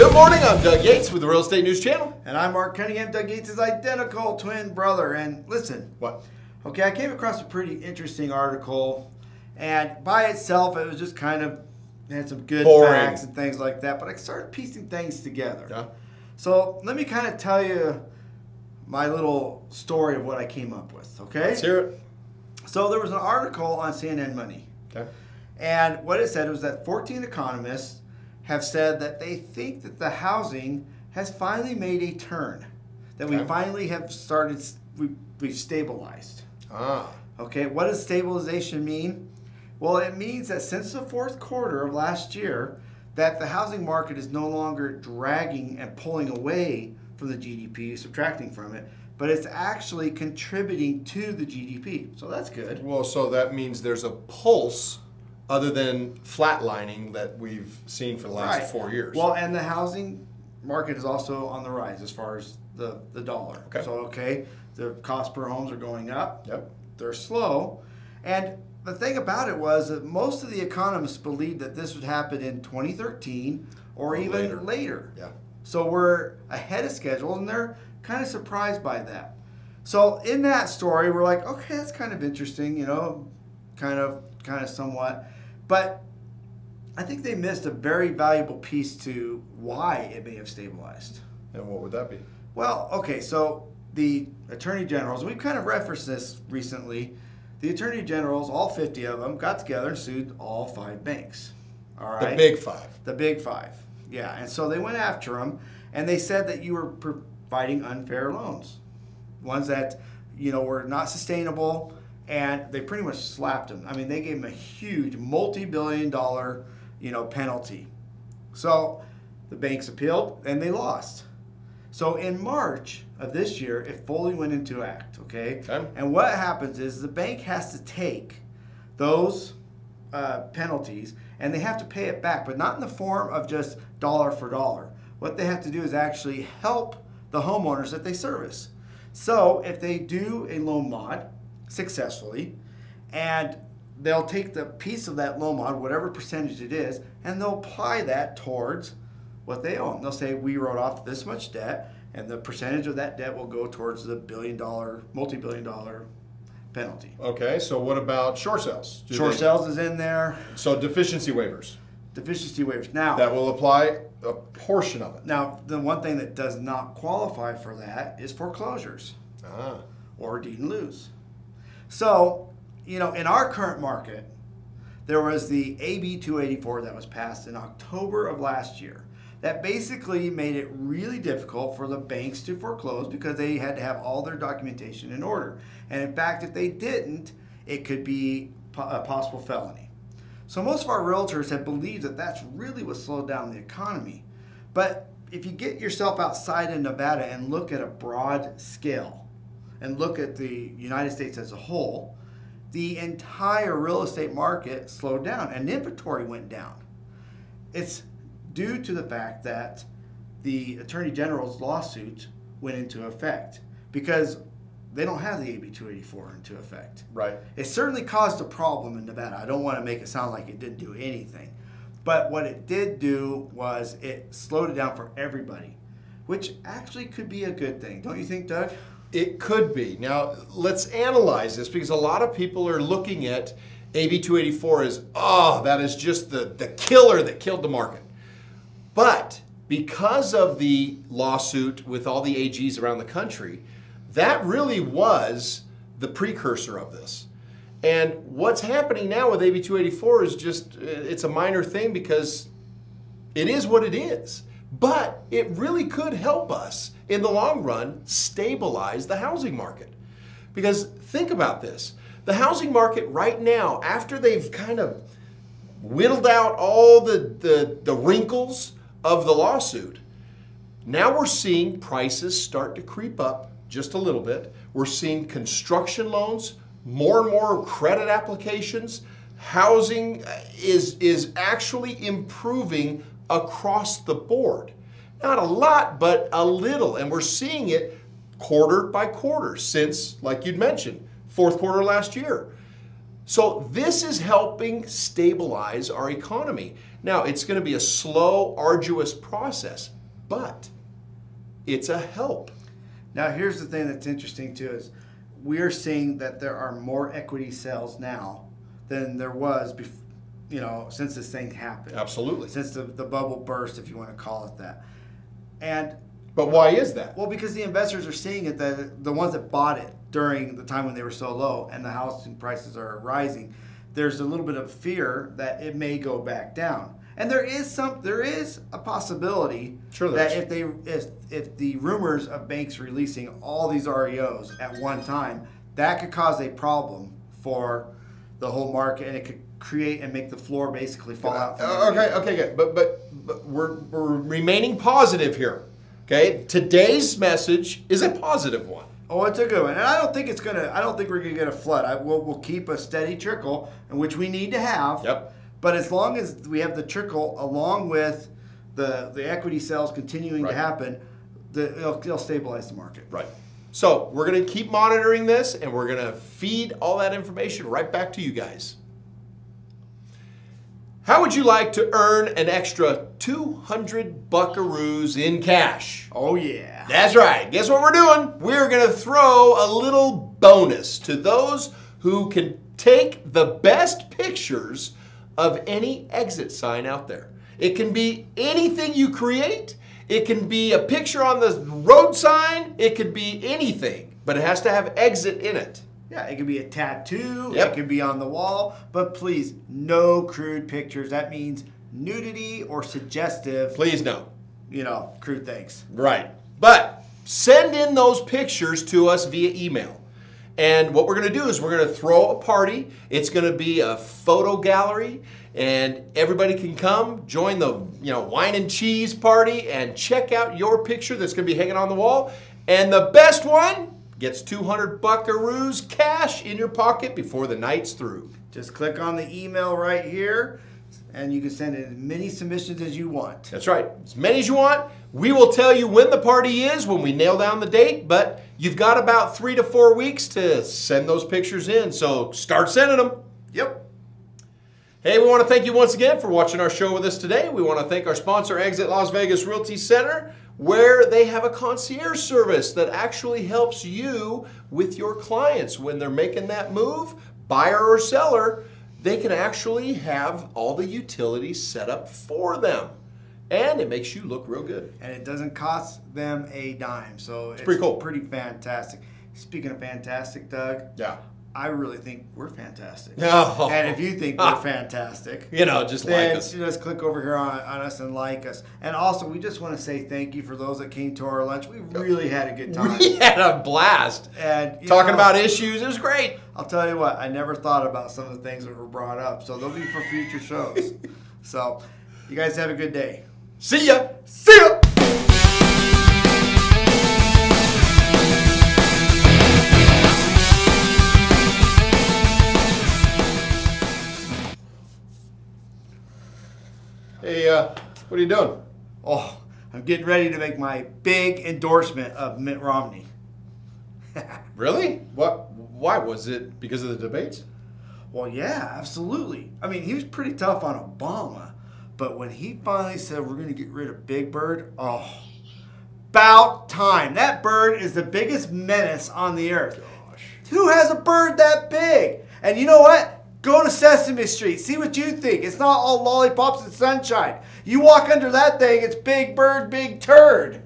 Good morning, I'm Doug Yates with the Real Estate News Channel. And I'm Mark Cunningham, Doug Yates' identical twin brother. And listen. What? Okay, I came across a pretty interesting article, and by itself, it was just kind of, had some good facts and things like that, but I started piecing things together. Yeah. So let me kind of tell you my little story of what I came up with, okay? Let's hear it. So there was an article on CNN Money. Okay. And what it said was that 14 economists have said that they think that the housing has finally made a turn, that we finally have started, we've stabilized. Ah. Okay, what does stabilization mean? Well, it means that since the fourth quarter of last year, that the housing market is no longer dragging and pulling away from the GDP, subtracting from it, but it's actually contributing to the GDP. So that's good. Well, so that means there's a pulse other than flatlining that we've seen for the last 4 years. Well, and the housing market is also on the rise as far as the dollar. Okay. So, the cost per homes are going up. Yep. They're slow. And the thing about it was that most of the economists believed that this would happen in 2013 or even later. Yeah. So we're ahead of schedule, and they're kind of surprised by that. So in that story, we're like, okay, that's kind of interesting, you know, kind of somewhat. But I think they missed a very valuable piece to why it may have stabilized. And what would that be? Well, okay, so the attorney generals, we've kind of referenced this recently. The attorney generals, all 50 of them, got together and sued all 5 banks. All right? The big 5. The big 5, yeah. And so they went after them, and they said that you were providing unfair loans, ones that, you know, were not sustainable, and they pretty much slapped them. I mean, they gave them a huge multi-billion-dollar, you know, penalty. So the banks appealed, and they lost. So in March of this year, it fully went into act, okay? And what happens is the bank has to take those penalties, and they have to pay it back, but not in the form of just dollar for dollar. What they have to do is actually help the homeowners that they service. So if they do a loan mod successfully, and they'll take the piece of that loan mod, whatever percentage it is, and they'll apply that towards what they own. They'll say, we wrote off this much debt, and the percentage of that debt will go towards the multi-billion-dollar penalty. Okay, so what about short sales? Short sales is in there. So deficiency waivers. Deficiency waivers. Now, that will apply a portion of it. Now, the one thing that does not qualify for that is foreclosures or deed and lose. So, you know, in our current market, there was the AB284 that was passed in October of last year. That basically made it really difficult for the banks to foreclose because they had to have all their documentation in order. And in fact, if they didn't, it could be a possible felony. So most of our realtors have believed that that's really what slowed down the economy. But if you get yourself outside of Nevada and look at a broad scale and look at the United States as a whole, the entire real estate market slowed down and inventory went down. It's due to the fact that the Attorney General's lawsuit went into effect because they don't have the AB284 into effect. Right. It certainly caused a problem in Nevada. I don't want to make it sound like it didn't do anything. But what it did do was it slowed it down for everybody, which actually could be a good thing. Don't you think, Doug? It could be. Now, let's analyze this because a lot of people are looking at AB284 as, oh, that is just the killer that killed the market. But because of the lawsuit with all the AGs around the country, that really was the precursor of this. And what's happening now with AB284 is just, it's a minor thing because it is what it is. But it really could help us in the long run stabilize the housing market. Because think about this. The housing market right now, after they've kind of whittled out all the wrinkles of the lawsuit, now we're seeing prices start to creep up just a little bit. We're seeing construction loans, more and more credit applications. Housing is actually improving across the board. Not a lot, but a little. And we're seeing it quarter by quarter since, like you'd mentioned, fourth quarter last year. So this is helping stabilize our economy. Now, it's going to be a slow, arduous process, but it's a help. Now, here's the thing that's interesting too is we are seeing that there are more equity sales now than there was before, since this thing happened. Absolutely. Since the bubble burst, if you want to call it that. But why is that? Well, because the investors are seeing it, the ones that bought it during the time when they were so low and the housing prices are rising, there's a little bit of fear that it may go back down. And there is a possibility that if the rumors of banks releasing all these REOs at one time, that could cause a problem for the whole market, and it could create and make the floor basically fall out. Okay, good. But we're remaining positive here. Okay, today's message is a positive one. Oh, it's a good one, and I don't think we're gonna get a flood. We'll keep a steady trickle, in which we need to have. Yep. But as long as we have the trickle, along with the equity sales continuing to happen, it'll stabilize the market. Right. So we're going to keep monitoring this, and we're going to feed all that information right back to you guys. How would you like to earn an extra 200 buckaroos in cash? Oh, yeah. That's right. Guess what we're doing? We're going to throw a little bonus to those who can take the best pictures of any exit sign out there. It can be anything you create. It can be a picture on the road sign. It could be anything, but it has to have exit in it. Yeah, it could be a tattoo. Yep. It could be on the wall, but please, no crude pictures. That means nudity or suggestive. Please no. Crude things. Right. But send in those pictures to us via email. And what we're going to do is we're going to throw a party. It's going to be a photo gallery, and everybody can come join the wine and cheese party and check out your picture that's going to be hanging on the wall. And the best one gets 200 buckaroos cash in your pocket before the night's through. Just click on the email right here, and you can send in as many submissions as you want. That's right. As many as you want. We will tell you when the party is when we nail down the date, but you've got about 3 to 4 weeks to send those pictures in, so start sending them. Yep. Hey, we want to thank you once again for watching our show with us today. We want to thank our sponsor, Exit Las Vegas Realty Center, where they have a concierge service that actually helps you with your clients when they're making that move, buyer or seller. They can actually have all the utilities set up for them. And it makes you look real good. And it doesn't cost them a dime. So it's pretty cool. Pretty fantastic. Speaking of fantastic, Doug. Yeah. I really think we're fantastic. Oh. And if you think we're fantastic, just like us. Just click over here on us and like us. And also, we just want to say thank you for those that came to our lunch. We really had a good time. We had a blast. And talking about issues, it was great. I'll tell you what, I never thought about some of the things that were brought up. So they'll be for future shows. So you guys have a good day. See ya. See ya. Hey, what are you doing? Oh, I'm getting ready to make my big endorsement of Mitt Romney. Really? What? Why? Was it because of the debates? Well, yeah, absolutely. I mean, he was pretty tough on Obama, but when he finally said we're going to get rid of Big Bird, oh, about time. That bird is the biggest menace on the earth. Gosh. Who has a bird that big? And you know what? Go to Sesame Street. See what you think. It's not all lollipops and sunshine. You walk under that thing, it's Big Bird, Big Turd.